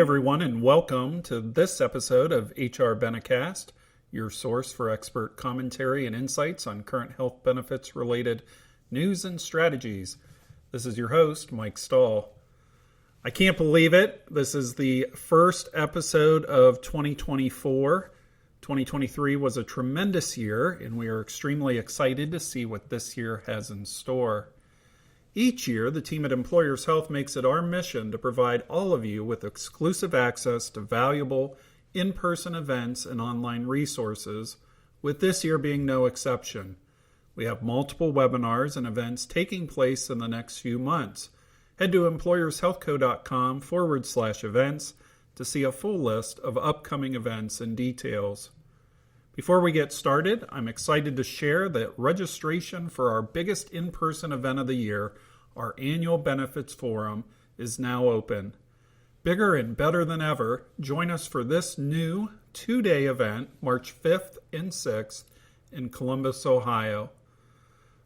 everyone, and welcome to this episode of HR Benecast, your source for expert commentary and insights on current health benefits related news and strategies. This is your host, Mike Stahl. I can't believe it. This is the first episode of 2024. 2023 was a tremendous year, and we are extremely excited to see what this year has in store. Each year, the team at Employers Health makes it our mission to provide all of you with exclusive access to valuable in-person events and online resources, with this year being no exception. We have multiple webinars and events taking place in the next few months. Head to employershealthco.com/events to see a full list of upcoming events and details. Before we get started, I'm excited to share that registration for our biggest in-person event of the year, our annual Benefits Forum, is now open. Bigger and better than ever, join us for this new 2-day event, March 5th and 6th in Columbus, Ohio.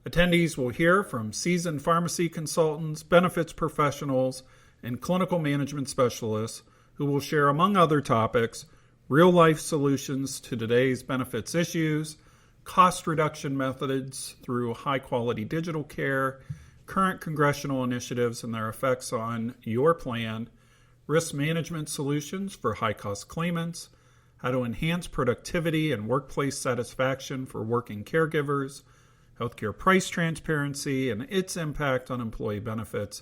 Attendees will hear from seasoned pharmacy consultants, benefits professionals, and clinical management specialists who will share, among other topics, real-life solutions to today's benefits issues, cost reduction methods through high-quality digital care, current congressional initiatives and their effects on your plan, risk management solutions for high-cost claimants, how to enhance productivity and workplace satisfaction for working caregivers, healthcare price transparency and its impact on employee benefits,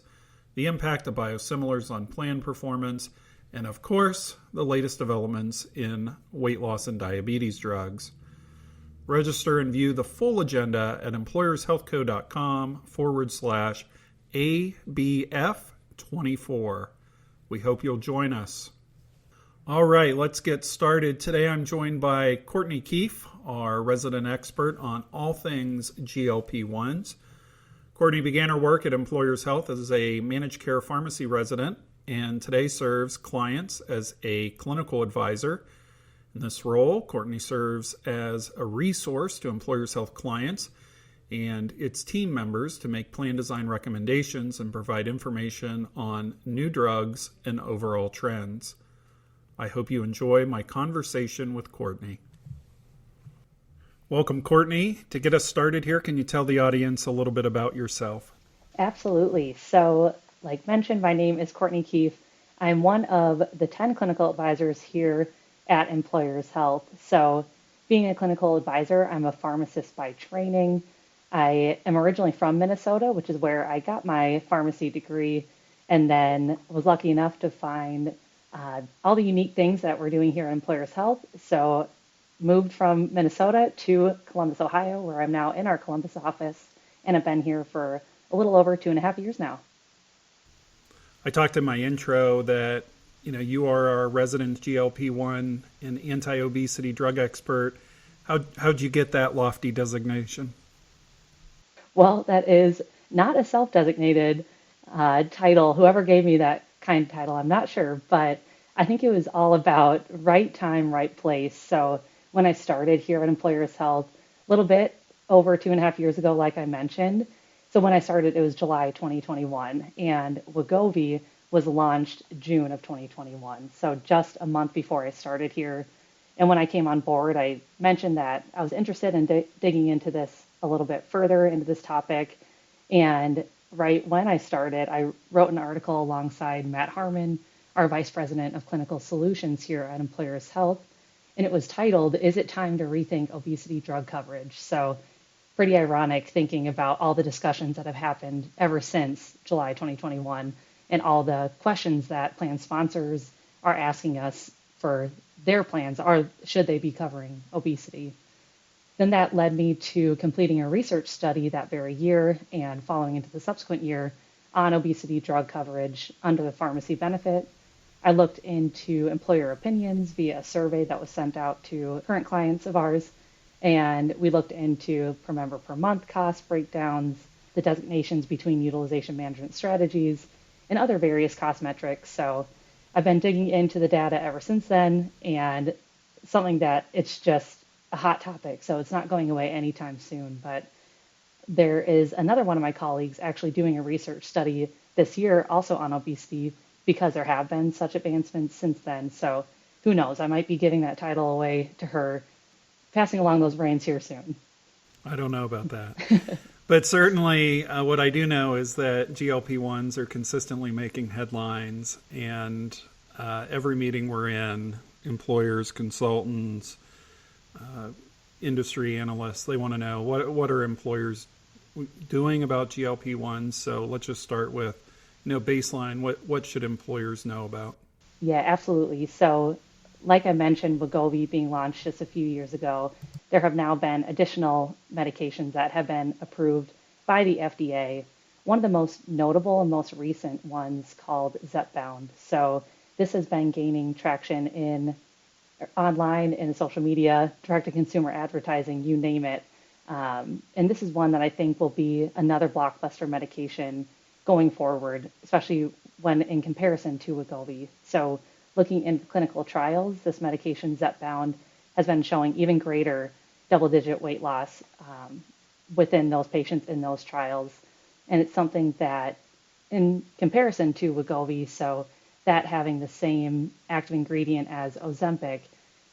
the impact of biosimilars on plan performance, and of course, the latest developments in weight loss and diabetes drugs. Register and view the full agenda at employershealthco.com/ABF24. We hope you'll join us. All right, let's get started. Today I'm joined by Courtney Keefe, our resident expert on all things GLP-1s. Courtney began her work at Employers Health as a managed care pharmacy resident and today serves clients as a clinical advisor. In this role, Courtney serves as a resource to Employers Health clients and its team members to make plan design recommendations and provide information on new drugs and overall trends. I hope you enjoy my conversation with Courtney. Welcome, Courtney. To get us started here, can you tell the audience a little bit about yourself? Absolutely. So, like mentioned, my name is Courtney Keefe. I'm one of the 10 clinical advisors here at Employers Health. So being a clinical advisor, I'm a pharmacist by training. I am originally from Minnesota, which is where I got my pharmacy degree, and then was lucky enough to find all the unique things that we're doing here at Employers Health. So moved from Minnesota to Columbus, Ohio, where I'm now in our Columbus office, and have been here for a little over 2.5 years now. I talked in my intro that you are our resident GLP-1 and anti-obesity drug expert. How'd you get that lofty designation? Well, that is not a self-designated title. Whoever gave me that kind of title, I'm not sure, but I think it was all about right time, right place. So when I started here at Employers Health, a little bit over 2.5 years ago, like I mentioned. So when I started, it was July 2021, and Wegovy was launched June of 2021. So just a month before I started here. And when I came on board, I mentioned that I was interested in digging into this a little bit further, into this topic. And right when I started, I wrote an article alongside Matt Harmon, our Vice President of Clinical Solutions here at Employers Health. And it was titled, "Is it time to rethink obesity drug coverage?" So pretty ironic thinking about all the discussions that have happened ever since July 2021 and all the questions that plan sponsors are asking us for their plans. Should they be covering obesity? Then that led me to completing a research study that very year and following into the subsequent year on obesity drug coverage under the pharmacy benefit. I looked into employer opinions via a survey that was sent out to current clients of ours. And we looked into per member per month cost breakdowns, the designations between utilization management strategies, and other various cost metrics. So I've been digging into the data ever since then, and something that it's just a hot topic. So it's not going away anytime soon. But there is another one of my colleagues actually doing a research study this year also on obesity because there have been such advancements since then. So who knows? I might be giving that title away to her, passing along those reins here soon. I don't know about that. But certainly, what I do know is that GLP-1s are consistently making headlines, and every meeting we're in, employers, consultants, industry analysts, they want to know what are employers doing about GLP-1s. So let's just start with, baseline. What should employers know about? Yeah, absolutely. So, like I mentioned, Wegovy being launched just a few years ago, there have now been additional medications that have been approved by the FDA. One of the most notable and most recent ones called Zepbound. So, this has been gaining traction in online, in social media, direct-to-consumer advertising, you name it. And this is one that I think will be another blockbuster medication going forward, especially when in comparison to Wegovy. So looking in clinical trials, this medication, Zepbound, has been showing even greater double-digit weight loss within those patients in those trials. And it's something that, in comparison to Wegovy, so that having the same active ingredient as Ozempic,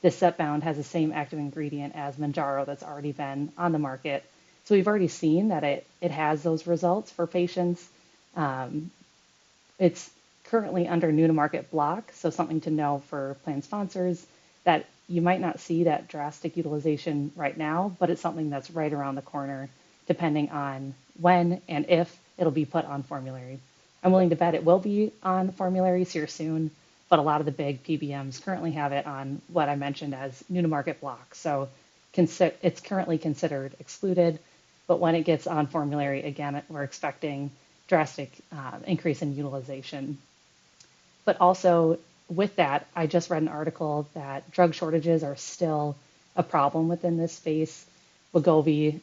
this Zepbound has the same active ingredient as Mounjaro that's already been on the market. So we've already seen that it has those results for patients. It's currently under new to market block, so something to know for plan sponsors that you might not see that drastic utilization right now, but it's something that's right around the corner depending on when and if it'll be put on formulary. I'm willing to bet it will be on formularies here soon, but a lot of the big PBMs currently have it on what I mentioned as new to market block. So it's currently considered excluded, but when it gets on formulary, again, we're expecting drastic increase in utilization. But also with that, I just read an article that drug shortages are still a problem within this space. Wegovy,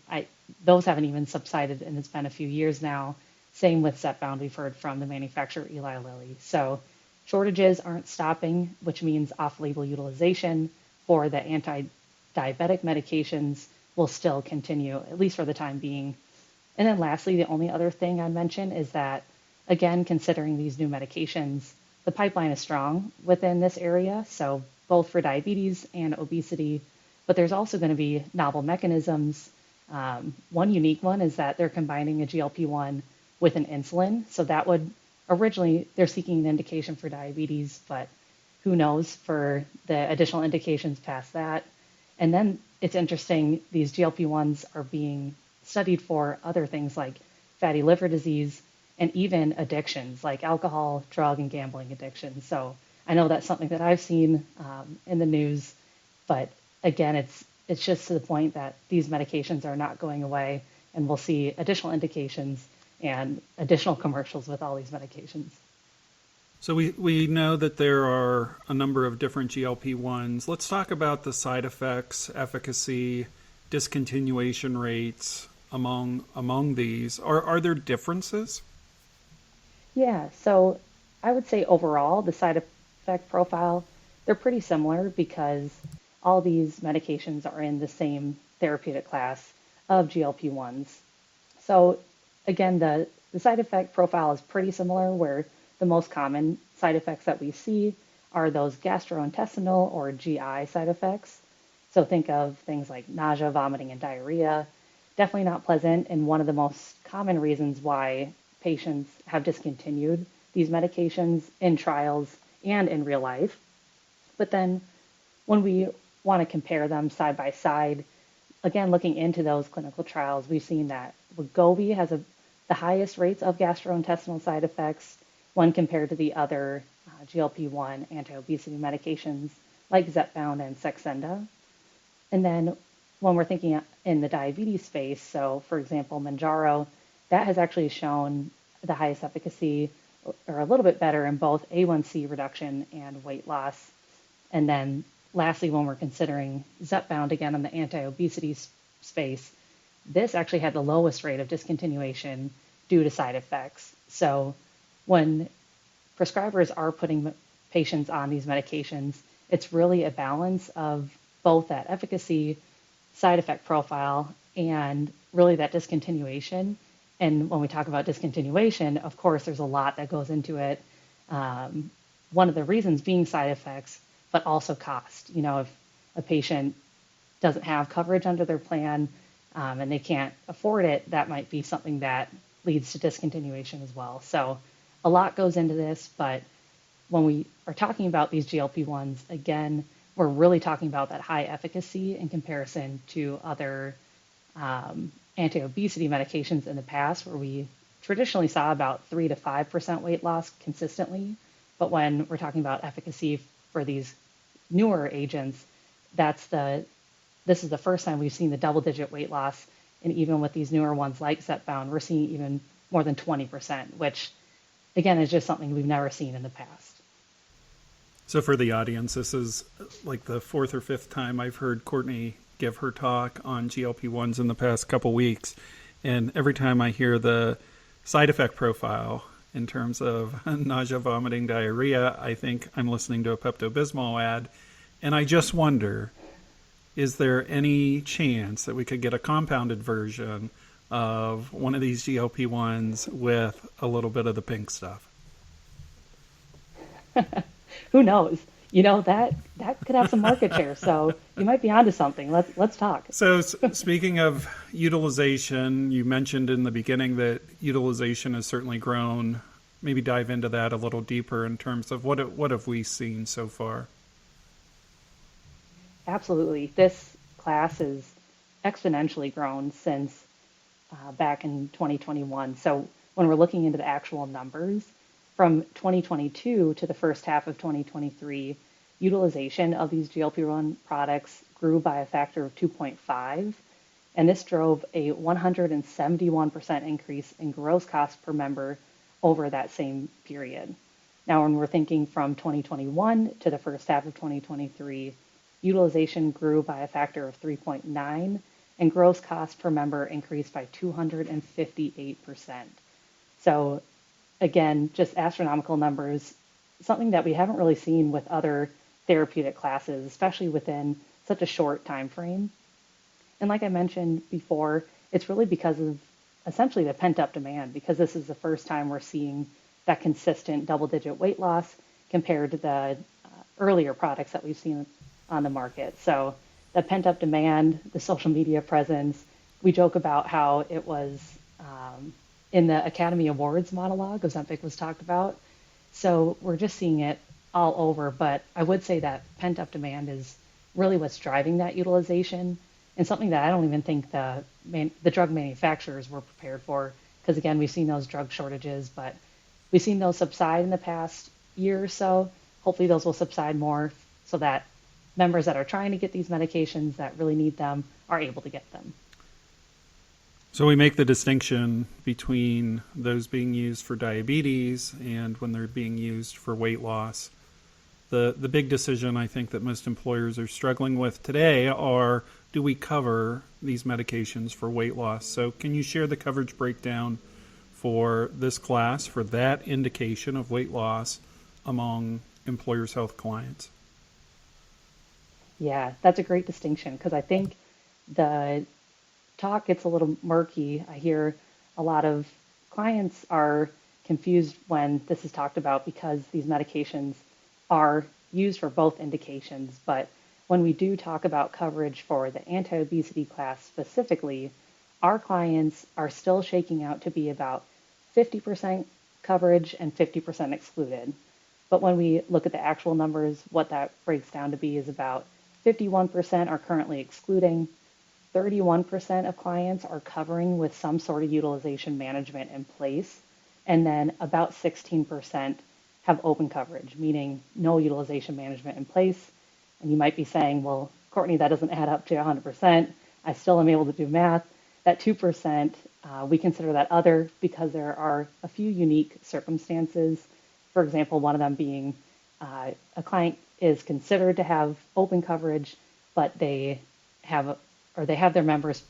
those haven't even subsided, and it's been a few years now. Same with Zepbound, we've heard from the manufacturer Eli Lilly. So shortages aren't stopping, which means off-label utilization for the anti-diabetic medications will still continue, at least for the time being. And then lastly, the only other thing I mention is that, again, considering these new medications, the pipeline is strong within this area, so both for diabetes and obesity, but there's also going to be novel mechanisms. One unique one is that they're combining a GLP-1 with an insulin, so that would originally, they're seeking an indication for diabetes, but who knows for the additional indications past that. And then it's interesting, these GLP-1s are being studied for other things like fatty liver disease and even addictions like alcohol, drug, and gambling addiction. So I know that's something that I've seen in the news, but again, it's just to the point that these medications are not going away, and we'll see additional indications and additional commercials with all these medications. So we know that there are a number of different GLP-1s. Let's talk about the side effects, efficacy, discontinuation rates among these. Are there differences? Yeah, so I would say overall, the side effect profile, they're pretty similar because all these medications are in the same therapeutic class of GLP-1s. So again, the side effect profile is pretty similar, where the most common side effects that we see are those gastrointestinal or GI side effects. So think of things like nausea, vomiting, and diarrhea. Definitely not pleasant, and one of the most common reasons why patients have discontinued these medications in trials and in real life. But then when we want to compare them side by side, again, looking into those clinical trials, we've seen that Wegovy has the highest rates of gastrointestinal side effects when compared to the other GLP-1 anti-obesity medications like Zepbound and Saxenda. And then when we're thinking in the diabetes space, so for example, Mounjaro, that has actually shown the highest efficacy or a little bit better in both A1C reduction and weight loss. And then lastly, when we're considering Zepbound, again, in the anti-obesity space, this actually had the lowest rate of discontinuation due to side effects. So when prescribers are putting patients on these medications, it's really a balance of both that efficacy, side effect profile, and really that discontinuation. And when we talk about discontinuation, of course, there's a lot that goes into it. One of the reasons being side effects, but also cost. If a patient doesn't have coverage under their plan and they can't afford it, that might be something that leads to discontinuation as well. So a lot goes into this, but when we are talking about these GLP-1s, again, we're really talking about that high efficacy in comparison to other anti-obesity medications in the past, where we traditionally saw about 3 to 5% weight loss consistently. But when we're talking about efficacy for these newer agents, this is the first time we've seen the double-digit weight loss. And even with these newer ones like Zepbound, we're seeing even more than 20%, which again is just something we've never seen in the past. So for the audience, this is like the fourth or fifth time I've heard Courtney give her talk on GLP-1s in the past couple weeks. And every time I hear the side effect profile in terms of nausea, vomiting, diarrhea, I think I'm listening to a Pepto-Bismol ad. And I just wonder, is there any chance that we could get a compounded version of one of these GLP-1s with a little bit of the pink stuff? Who knows? That could have some market share. So you might be onto something. Let's talk. So speaking of utilization, you mentioned in the beginning that utilization has certainly grown. Maybe dive into that a little deeper in terms of what have we seen so far? Absolutely. This class has exponentially grown since back in 2021. So when we're looking into the actual numbers, from 2022 to the first half of 2023, utilization of these GLP-1 products grew by a factor of 2.5, and this drove a 171% increase in gross cost per member over that same period. Now, when we're thinking from 2021 to the first half of 2023, utilization grew by a factor of 3.9, and gross cost per member increased by 258%. So again, just astronomical numbers, something that we haven't really seen with other therapeutic classes, especially within such a short time frame. And like I mentioned before, it's really because of essentially the pent-up demand, because this is the first time we're seeing that consistent double-digit weight loss compared to the earlier products that we've seen on the market. So the pent-up demand, the social media presence, we joke about how it was in the Academy Awards monologue, Ozempic was talked about. So we're just seeing it all over. But I would say that pent-up demand is really what's driving that utilization, and something that I don't even think the drug manufacturers were prepared for. Because again, we've seen those drug shortages, but we've seen those subside in the past year or so. Hopefully those will subside more so that members that are trying to get these medications that really need them are able to get them. So we make the distinction between those being used for diabetes and when they're being used for weight loss. The big decision I think that most employers are struggling with today are, do we cover these medications for weight loss? So can you share the coverage breakdown for this class, for that indication of weight loss among employers' health clients? Yeah, that's a great distinction, because I think the talk gets a little murky. I hear a lot of clients are confused when this is talked about, because these medications are used for both indications. But when we do talk about coverage for the anti-obesity class specifically, our clients are still shaking out to be about 50% coverage and 50% excluded. But when we look at the actual numbers, what that breaks down to be is about 51% are currently excluding, 31% of clients are covering with some sort of utilization management in place, and then about 16% have open coverage, meaning no utilization management in place. And you might be saying, well, Courtney, that doesn't add up to 100%. I still am able to do math. That 2%, we consider that other because there are a few unique circumstances. For example, one of them being a client is considered to have open coverage, but they have their members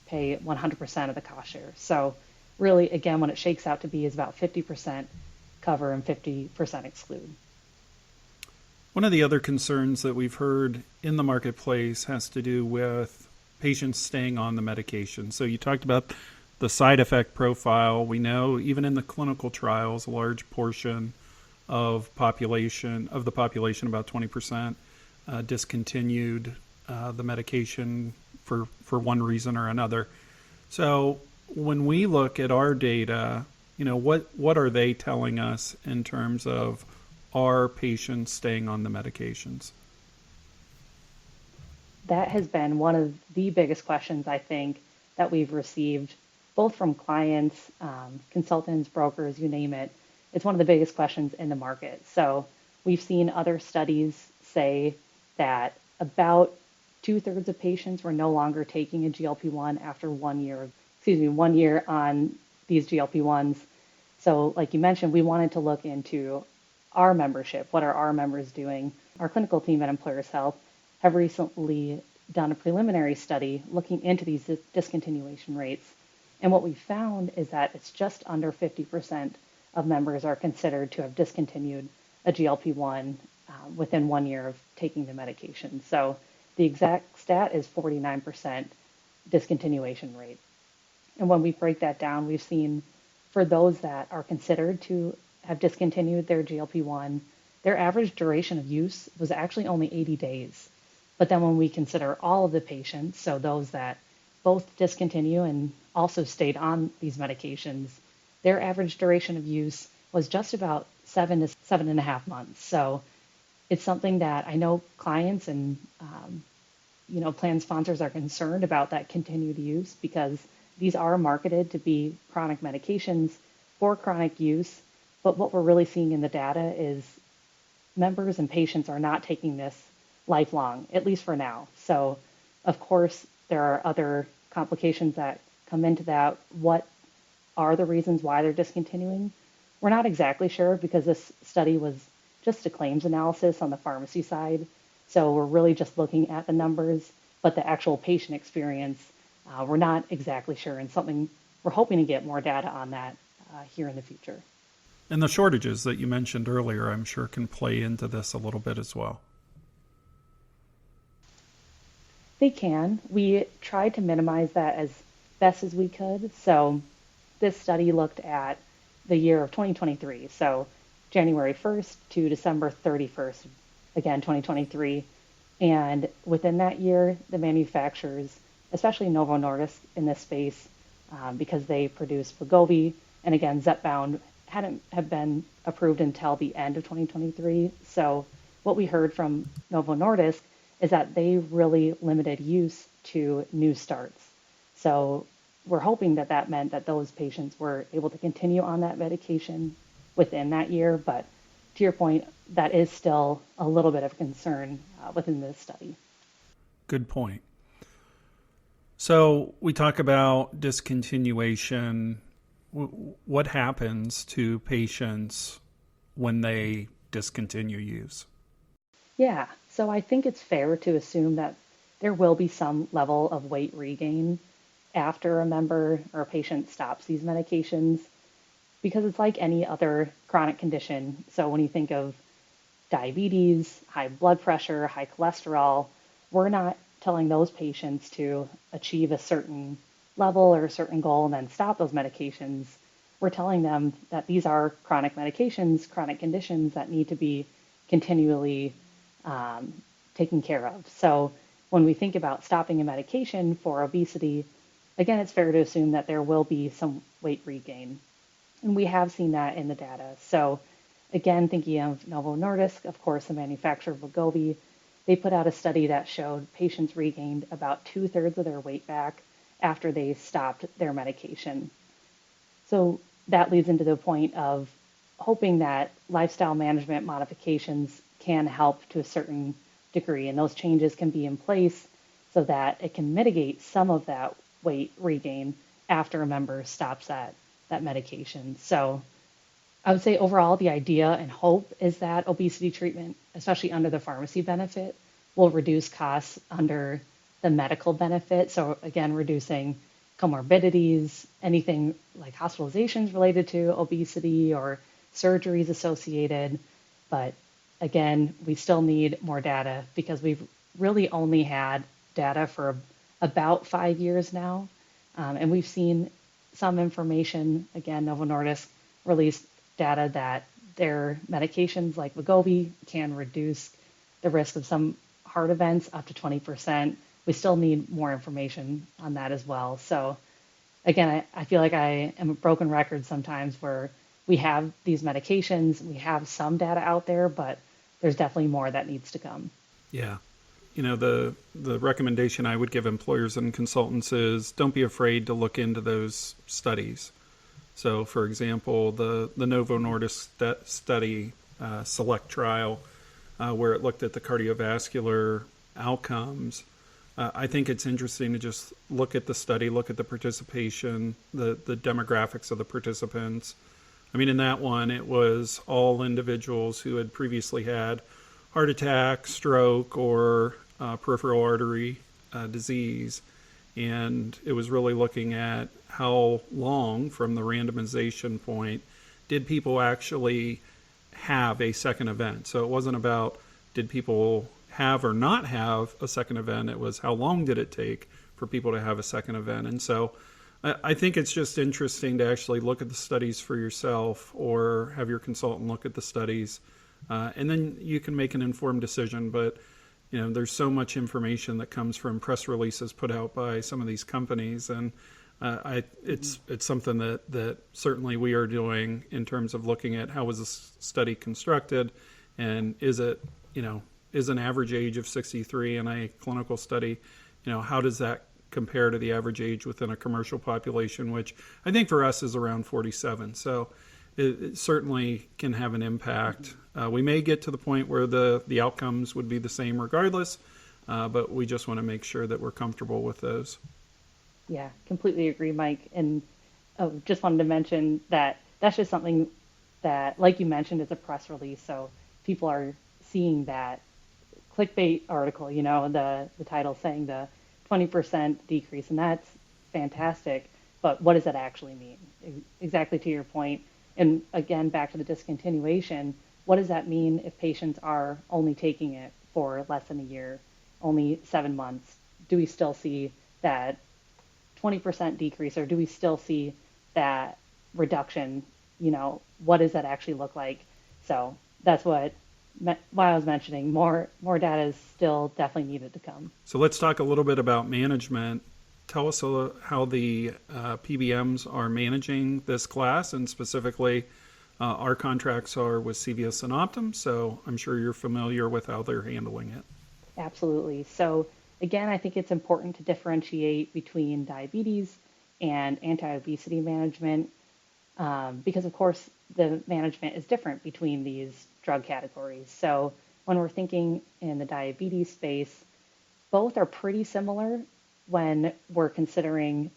pay 100% of the cost share. So really, again, what it shakes out to be is about 50% cover and 50% exclude. One of the other concerns that we've heard in the marketplace has to do with patients staying on the medication. So you talked about the side effect profile. We know even in the clinical trials, a large portion of the population, about 20%, discontinued the medication for one reason or another. So when we look at our data, what are they telling us in terms of are patients staying on the medications? That has been one of the biggest questions I think that we've received, both from clients, consultants, brokers, you name it. It's one of the biggest questions in the market. So we've seen other studies say that about 2/3 of patients were no longer taking a GLP-1 after 1 year on these GLP-1s. So like you mentioned, we wanted to look into our membership. What are our members doing? Our clinical team at Employers Health have recently done a preliminary study looking into these discontinuation rates. And what we found is that it's just under 50% of members are considered to have discontinued a GLP-1 within 1 year of taking the medication. So the exact stat is 49% discontinuation rate. And when we break that down, we've seen for those that are considered to have discontinued their GLP-1, their average duration of use was actually only 80 days. But then when we consider all of the patients, so those that both discontinue and also stayed on these medications, their average duration of use was just about 7 to 7.5 months. So it's something that I know clients and plan sponsors are concerned about, that continued use, because these are marketed to be chronic medications for chronic use. But what we're really seeing in the data is members and patients are not taking this lifelong, at least for now. So of course, there are other complications that come into that. What are the reasons why they're discontinuing? We're not exactly sure, because this study was just a claims analysis on the pharmacy side. So we're really just looking at the numbers, but the actual patient experience, we're not exactly sure, and something we're hoping to get more data on that here in the future. And the shortages that you mentioned earlier, I'm sure, can play into this a little bit as well. They can. We tried to minimize that as best as we could. So this study looked at the year of 2023, so January 1st to December 31st, again, 2023. And within that year, the manufacturers, especially Novo Nordisk in this space, because they produce Wegovy, and again, Zepbound hadn't have been approved until the end of 2023. So what we heard from Novo Nordisk is that they really limited use to new starts. So we're hoping that that meant that those patients were able to continue on that medication within that year. But to your point, that is still a little bit of concern within this study. Good point. So we talk about discontinuation. What happens to patients when they discontinue use? Yeah, so I think it's fair to assume that there will be some level of weight regain after a member or a patient stops these medications, because it's like any other chronic condition. So when you think of diabetes, high blood pressure, high cholesterol, we're not telling those patients to achieve a certain level or a certain goal and then stop those medications. We're telling them that these are chronic medications, chronic conditions that need to be continually taken care of. So when we think about stopping a medication for obesity, again, it's fair to assume that there will be some weight regain. And we have seen that in the data. So again, thinking of Novo Nordisk, of course, the manufacturer of Wegovy, they put out a study that showed patients regained about 2/3 of their weight back after they stopped their medication. So that leads into the point of hoping that lifestyle management modifications can help to a certain degree, and those changes can be in place so that it can mitigate some of that weight regain after a member stops that medication. So I would say overall, the idea and hope is that obesity treatment, especially under the pharmacy benefit, will reduce costs under the medical benefit. So again, reducing comorbidities, anything like hospitalizations related to obesity or surgeries associated. But again, we still need more data, because we've really only had data for about 5 years now. And we've seen some information. Again, Novo Nordisk released data that their medications like Wegovy can reduce the risk of some heart events up to 20%. We still need more information on that as well. So again, I feel like I am a broken record sometimes where we have these medications, we have some data out there, but there's definitely more that needs to come. Yeah. The recommendation I would give employers and consultants is don't be afraid to look into those studies. So, for example, the Novo Nordisk study select trial, where it looked at the cardiovascular outcomes. I think it's interesting to just look at the study, look at the participation, the demographics of the participants. I mean, in that one, it was all individuals who had previously had heart attack, stroke, or peripheral artery disease. And it was really looking at how long from the randomization point did people actually have a second event. So it wasn't about did people have or not have a second event. It was how long did it take for people to have a second event. And so I think it's just interesting to actually look at the studies for yourself or have your consultant look at the studies. And then you can make an informed decision. But there's so much information that comes from press releases put out by some of these companies, and it's something that certainly we are doing in terms of looking at how was this study constructed, and is an average age of 63 in a clinical study, how does that compare to the average age within a commercial population, which I think for us is around 47. So it certainly can have an impact. We may get to the point where the outcomes would be the same regardless, but we just want to make sure that we're comfortable with those. Yeah, completely agree, Mike. And just wanted to mention that that's just something that, like you mentioned, is a press release. So people are seeing that clickbait article, the title saying the 20% decrease, and that's fantastic. But what does that actually mean? Exactly to your point. And again, back to the discontinuation, what does that mean if patients are only taking it for less than a year, only 7 months? Do we still see that 20% decrease, or do we still see that reduction? What does that actually look like? So that's why I was mentioning more data is still definitely needed to come. So let's talk a little bit about management. Tell us how the PBMs are managing this class, and specifically our contracts are with CVS and Optum, so I'm sure you're familiar with how they're handling it. Absolutely. So again, I think it's important to differentiate between diabetes and anti-obesity management because, of course, the management is different between these drug categories. So when we're thinking in the diabetes space, both are pretty similar when we're considering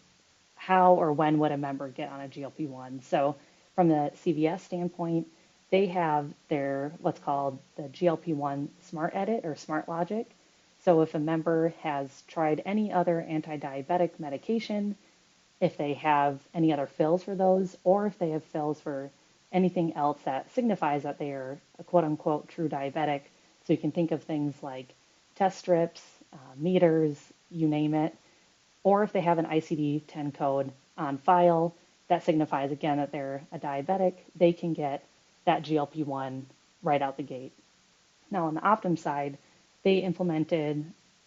how or when would a member get on a GLP-1. So from the CVS standpoint, they have their what's called the GLP-1 Smart Edit or Smart Logic. So if a member has tried any other anti-diabetic medication, if they have any other fills for those, or if they have fills for anything else that signifies that they are a quote-unquote true diabetic. So you can think of things like test strips, meters, you name it. Or if they have an ICD-10 code on file that signifies, again, that they're a diabetic, they can get that GLP-1 right out the gate. Now, on the Optum side, they implemented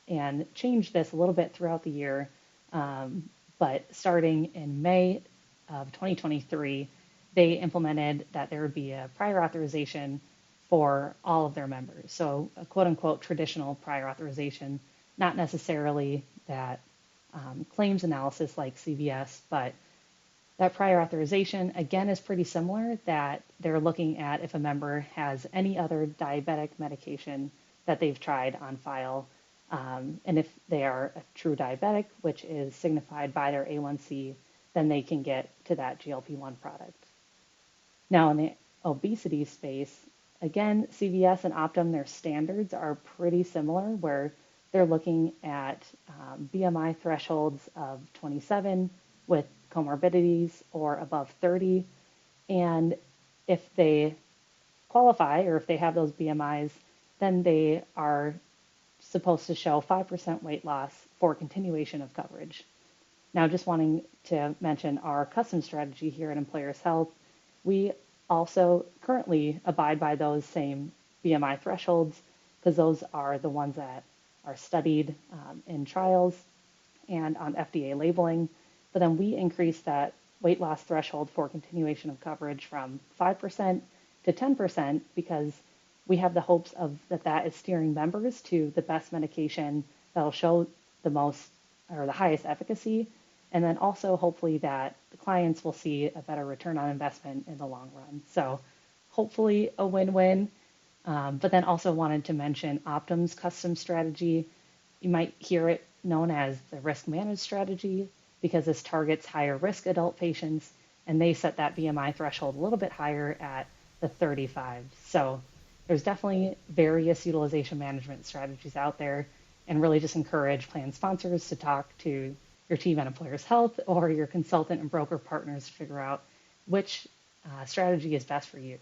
and changed this a little bit throughout the year, but starting in May of 2023, they implemented that there would be a prior authorization for all of their members. So a quote-unquote traditional prior authorization, not necessarily that claims analysis like CVS, but that prior authorization, again, is pretty similar, that they're looking at if a member has any other diabetic medication that they've tried on file. And if they are a true diabetic, which is signified by their A1C, then they can get to that GLP-1 product. Now, in the obesity space, again, CVS and Optum, their standards are pretty similar, where they're looking at BMI thresholds of 27 with comorbidities or above 30. And if they qualify or if they have those BMIs, then they are supposed to show 5% weight loss for continuation of coverage. Now, just wanting to mention our custom strategy here at Employers Health, we also currently abide by those same BMI thresholds because those are the ones that are studied in trials and on FDA labeling. But then we increased that weight loss threshold for continuation of coverage from 5% to 10% because we have the hopes of that is steering members to the best medication that'll show the most or the highest efficacy. And then also hopefully that the clients will see a better return on investment in the long run. So hopefully a win-win. But then also wanted to mention Optum's custom strategy. You might hear it known as the risk managed strategy because this targets higher risk adult patients, and they set that BMI threshold a little bit higher at the 35. So there's definitely various utilization management strategies out there, and really just encourage plan sponsors to talk to your team at Employers Health or your consultant and broker partners to figure out which strategy is best for you.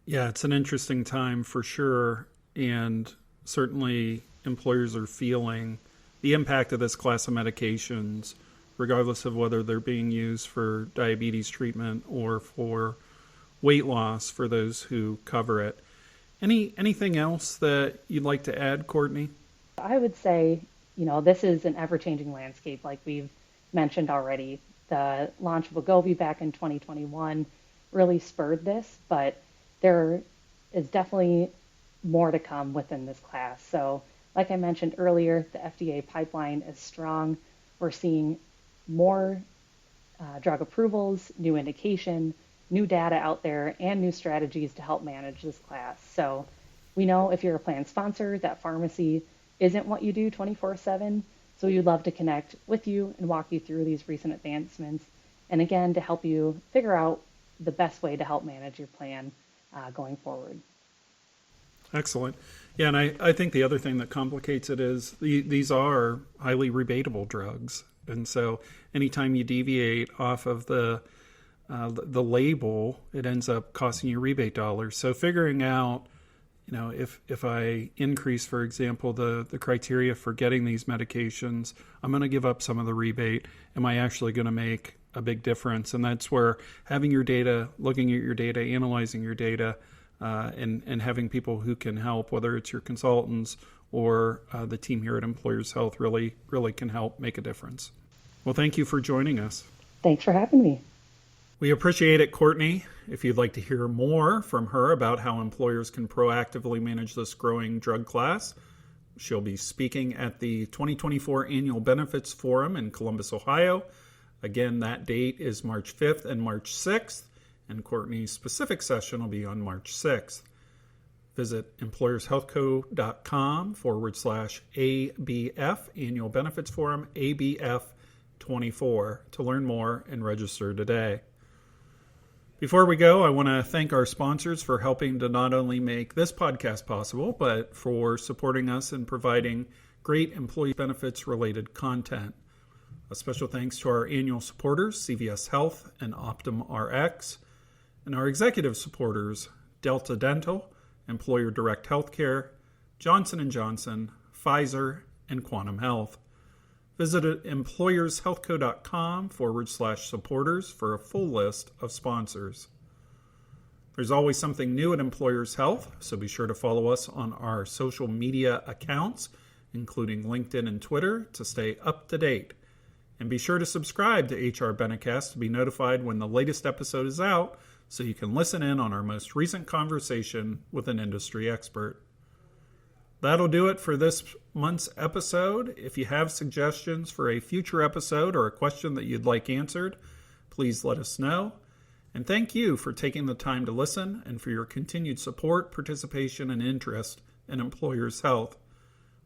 Yeah, it's an interesting time for sure. And certainly employers are feeling the impact of this class of medications, regardless of whether they're being used for diabetes treatment or for weight loss for those who cover it. Anything else that you'd like to add, Courtney? I would say, this is an ever-changing landscape like we've mentioned already. The launch of Wegovy back in 2021 really spurred this, but there is definitely more to come within this class. So like I mentioned earlier, the FDA pipeline is strong. We're seeing more drug approvals, new indication, new data out there, and new strategies to help manage this class. So we know if you're a plan sponsor, that pharmacy isn't what you do 24/7. So we would love to connect with you and walk you through these recent advancements. And again, to help you figure out the best way to help manage your plan going forward. Excellent. Yeah, and I think the other thing that complicates it is these are highly rebatable drugs. And so anytime you deviate off of the label, it ends up costing you rebate dollars. So figuring out, if I increase, for example, the criteria for getting these medications, I'm going to give up some of the rebate. Am I actually going to make a big difference? And that's where having your data, looking at your data, analyzing your data, and having people who can help, whether it's your consultants or the team here at Employers Health, really can help make a difference. Well, thank you for joining us. Thanks for having me. We appreciate it, Courtney. If you'd like to hear more from her about how employers can proactively manage this growing drug class, she'll be speaking at the 2024 Annual Benefits Forum in Columbus, Ohio. Again, that date is March 5th and March 6th, and Courtney's specific session will be on March 6th. Visit employershealthco.com/ABF, Annual Benefits Forum, ABF 24, to learn more and register today. Before we go, I want to thank our sponsors for helping to not only make this podcast possible, but for supporting us and providing great employee benefits related content. A special thanks to our annual supporters, CVS Health and Optum Rx, and our executive supporters, Delta Dental, Employer Direct Healthcare, Johnson & Johnson, Pfizer, and Quantum Health. Visit employershealthco.com/supporters for a full list of sponsors. There's always something new at Employers Health, so be sure to follow us on our social media accounts, including LinkedIn and Twitter, to stay up to date. And be sure to subscribe to HR Benecast to be notified when the latest episode is out, so you can listen in on our most recent conversation with an industry expert. That'll do it for this month's episode. If you have suggestions for a future episode or a question that you'd like answered, please let us know. And thank you for taking the time to listen and for your continued support, participation, and interest in Employers Health.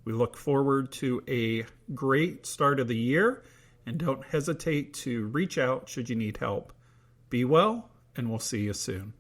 We look forward to a great start of the year, and don't hesitate to reach out should you need help. Be well, and we'll see you soon.